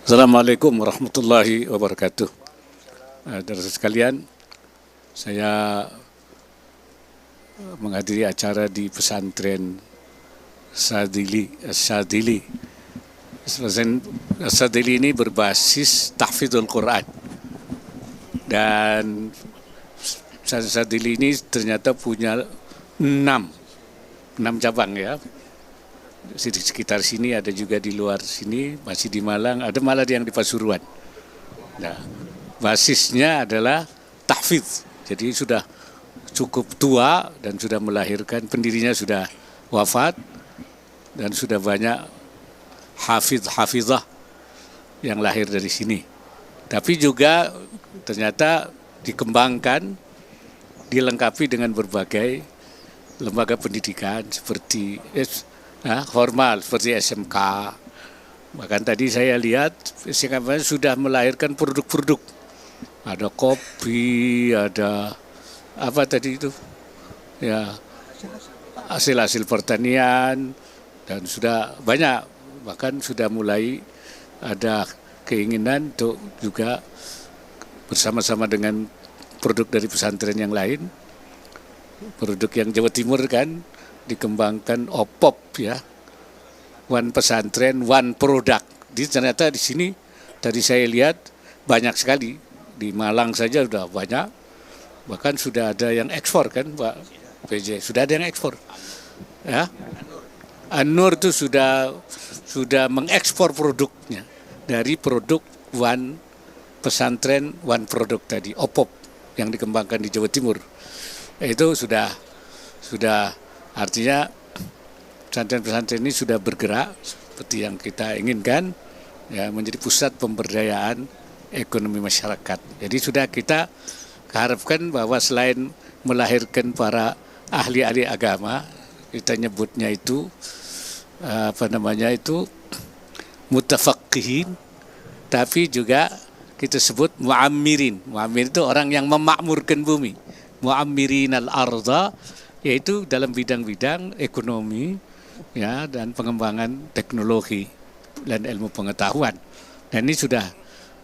Assalamualaikum warahmatullahi wabarakatuh. Saudara sekalian, saya menghadiri acara di pesantren Sadili. Pesantren Sadili ini berbasis tahfidzul Quran, dan Sadili ini ternyata punya 6 cabang ya. Di sekitar sini, ada juga di luar sini, masih di Malang, ada malah yang di Pasuruan. Nah, basisnya adalah tahfidz. Jadi sudah cukup tua dan sudah melahirkan, pendirinya sudah wafat dan sudah banyak hafizah yang lahir dari sini. Tapi juga ternyata dikembangkan, dilengkapi dengan berbagai lembaga pendidikan seperti formal seperti SMK. Bahkan tadi saya lihat SMK sudah melahirkan produk-produk. Ada kopi, ada apa tadi itu? Ya, hasil-hasil pertanian, dan sudah banyak. Bahkan sudah mulai ada keinginan untuk juga bersama-sama dengan produk dari pesantren yang lain. Produk yang Jawa Timur kan dikembangkan OPOP ya, one pesantren, one product. Jadi ternyata di sini tadi saya lihat banyak sekali, di Malang saja sudah banyak, bahkan sudah ada yang ekspor kan Pak PJ, sudah ada yang ekspor. Ya, An-Nur itu sudah mengekspor produknya dari produk one pesantren, one product tadi, OPOP yang dikembangkan di Jawa Timur. Itu sudah artinya pesantren-pesantren ini sudah bergerak seperti yang kita inginkan, ya, menjadi pusat pemberdayaan ekonomi masyarakat. Jadi sudah kita harapkan bahwa selain melahirkan para ahli-ahli agama, kita nyebutnya itu mutafaqqihin, tapi juga kita sebut muammirin. Muammir itu orang yang memakmurkan bumi. Muammirin al-ardha, yaitu dalam bidang-bidang ekonomi ya, dan pengembangan teknologi dan ilmu pengetahuan. Dan ini sudah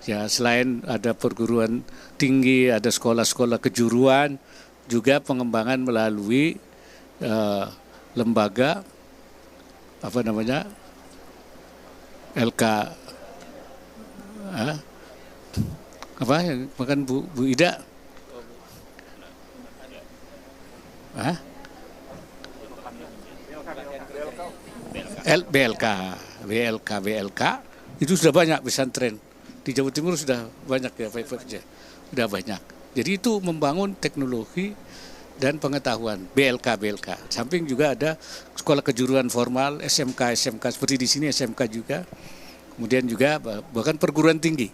ya, selain ada perguruan tinggi, ada sekolah-sekolah kejuruan, juga pengembangan melalui lembaga LK yang makan Bu Ida. BLK itu sudah banyak pesantren di Jawa Timur, sudah banyak ya, sudah banyak. Jadi itu membangun teknologi dan pengetahuan BLK. Samping juga ada sekolah kejuruan formal, SMK seperti di sini SMK juga. Kemudian juga bahkan perguruan tinggi.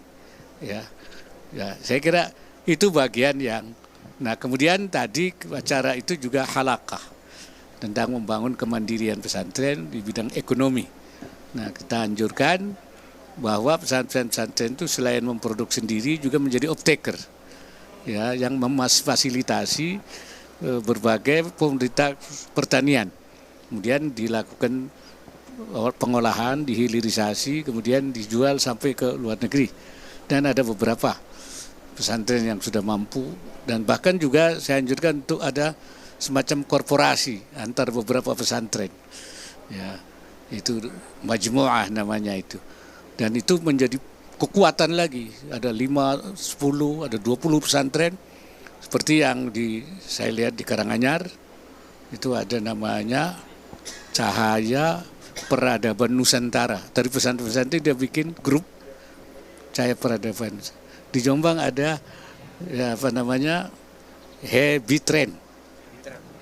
Ya, saya kira itu bagian yang. Nah, kemudian tadi acara itu juga halakah tentang membangun kemandirian pesantren di bidang ekonomi. Nah, kita anjurkan bahwa pesantren itu selain memproduksi sendiri juga menjadi off-taker, ya, yang memfasilitasi berbagai komoditas pertanian. Kemudian dilakukan pengolahan, dihilirisasi, kemudian dijual sampai ke luar negeri. Dan ada beberapa pesantren yang sudah mampu, dan bahkan juga saya anjurkan untuk ada semacam korporasi antar beberapa pesantren. Ya, itu majmu'ah namanya itu. Dan itu menjadi kekuatan lagi. Ada 5, 10, ada 20 pesantren. Seperti yang saya lihat di Karanganyar, itu ada namanya Cahaya Peradaban Nusantara. Dari pesantren-pesantren dia bikin grup Cahaya Peradaban. Di Jombang ada Hebitren,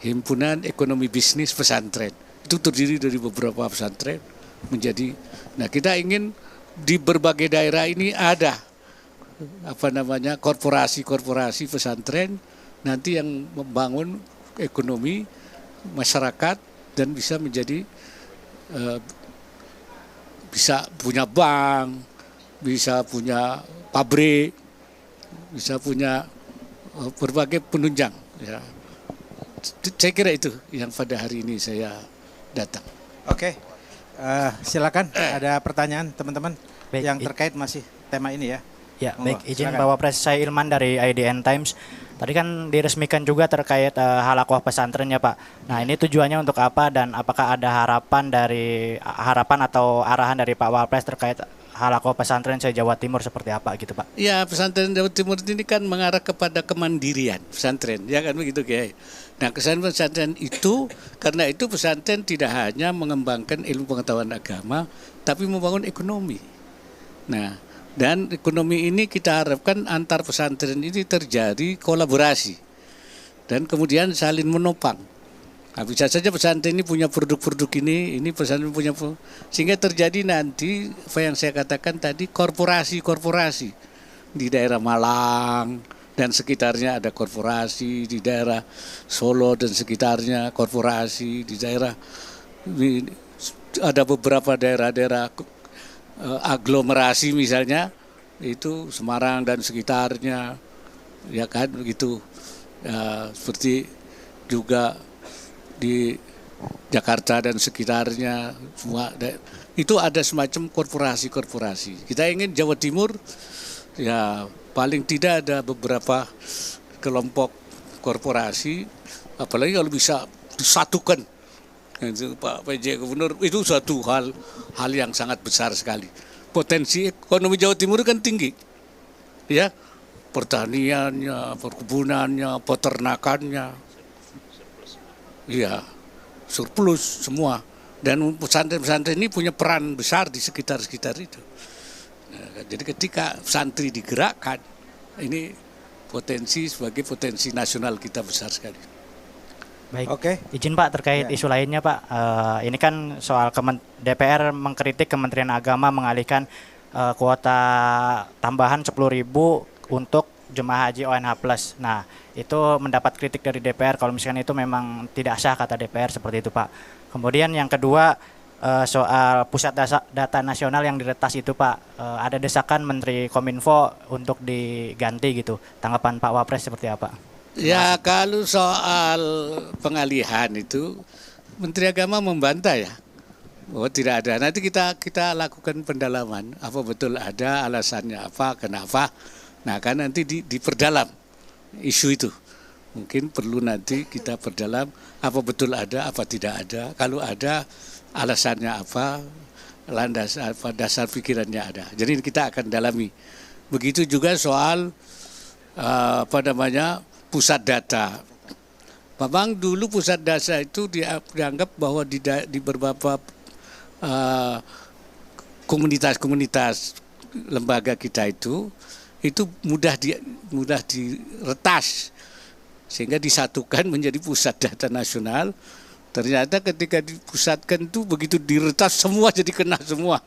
Himpunan Ekonomi Bisnis Pesantren. Itu terdiri dari beberapa pesantren menjadi. Nah, kita ingin di berbagai daerah ini ada korporasi pesantren nanti yang membangun ekonomi masyarakat dan bisa menjadi bisa punya bank, bisa punya pabrik, bisa punya berbagai penunjang. Ya. Saya kira itu yang pada hari ini saya datang. Oke, silakan ada pertanyaan teman-teman. Baik, yang terkait masih tema ini ya. ya, Monggo, baik, izin silakan. Bapak Pres, saya Ilman dari IDN Times. Tadi kan diresmikan juga terkait halakoh pesantren ya Pak. Nah ini tujuannya untuk apa dan apakah ada harapan atau arahan dari Pak Wapres terkait halakoh pesantren se-Jawa Timur seperti apa gitu Pak? Ya, pesantren Jawa Timur ini kan mengarah kepada kemandirian pesantren, ya kan begitu Kiai. Nah, kesan pesantren itu, karena itu pesantren tidak hanya mengembangkan ilmu pengetahuan agama, tapi membangun ekonomi. Nah, dan ekonomi ini kita harapkan antar pesantren ini terjadi kolaborasi dan kemudian saling menopang. Nah, bisa saja pesantren ini punya produk-produk ini pesantren punya, sehingga terjadi nanti apa yang saya katakan tadi, korporasi-korporasi di daerah Malang dan sekitarnya ada korporasi, di daerah Solo dan sekitarnya korporasi, di daerah ada beberapa daerah-daerah aglomerasi misalnya itu Semarang dan sekitarnya, ya kan begitu, seperti juga di Jakarta dan sekitarnya semua itu ada semacam korporasi-korporasi. Kita ingin Jawa Timur ya paling tidak ada beberapa kelompok korporasi, apalagi kalau bisa disatukan. Itu Pak PJ Gubernur, itu suatu hal yang sangat besar sekali. Potensi ekonomi Jawa Timur kan tinggi, ya, pertaniannya, perkebunannya, peternakannya. Iya, surplus semua. Dan pesantren-pesantren ini punya peran besar di sekitar-sekitar itu. Nah, jadi ketika santri digerakkan, ini potensi sebagai potensi nasional kita besar sekali. Baik, Oke. izin Pak terkait Ya. isu lainnya Pak. Ini kan soal DPR mengkritik Kementerian Agama mengalihkan kuota tambahan 10.000 untuk jemaah haji ONH+. Nah, itu mendapat kritik dari DPR kalau misalkan itu memang tidak sah kata DPR seperti itu Pak. Kemudian yang kedua soal pusat data nasional yang diretas itu Pak. Ada desakan Menteri Kominfo untuk diganti gitu. Tanggapan Pak Wapres seperti apa? Ya, kalau soal pengalihan itu Menteri Agama membantah ya, bahwa tidak ada. Nanti kita lakukan pendalaman apa betul ada, alasannya apa, kenapa. Nah, kan nanti diperdalam isu itu. Mungkin perlu nanti kita perdalam apa betul ada, apa tidak ada. Kalau ada, alasannya apa, landas apa, dasar pikirannya ada. Jadi kita akan dalami. Begitu juga soal pusat data. Memang dulu pusat data itu dianggap bahwa di beberapa komunitas-komunitas lembaga kita itu mudah diretas sehingga disatukan menjadi pusat data nasional. Ternyata ketika dipusatkan itu begitu diretas semua jadi kena semua.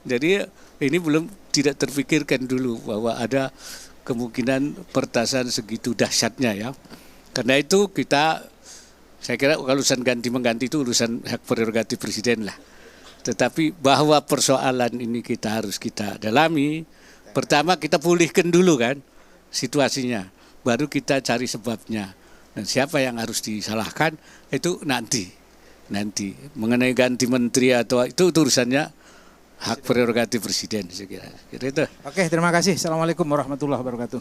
Jadi ini tidak terpikirkan dulu bahwa ada kemungkinan pertasan segitu dahsyatnya ya. Karena itu saya kira kalau urusan ganti-mengganti itu urusan hak prerogatif presiden lah. Tetapi bahwa persoalan ini harus kita dalami. Pertama kita pulihkan dulu kan situasinya. Baru kita cari sebabnya. Dan siapa yang harus disalahkan itu nanti. Mengenai ganti menteri atau itu urusannya hak prerogatif presiden saya kira. Itu. Oke, terima kasih. Assalamualaikum warahmatullahi wabarakatuh.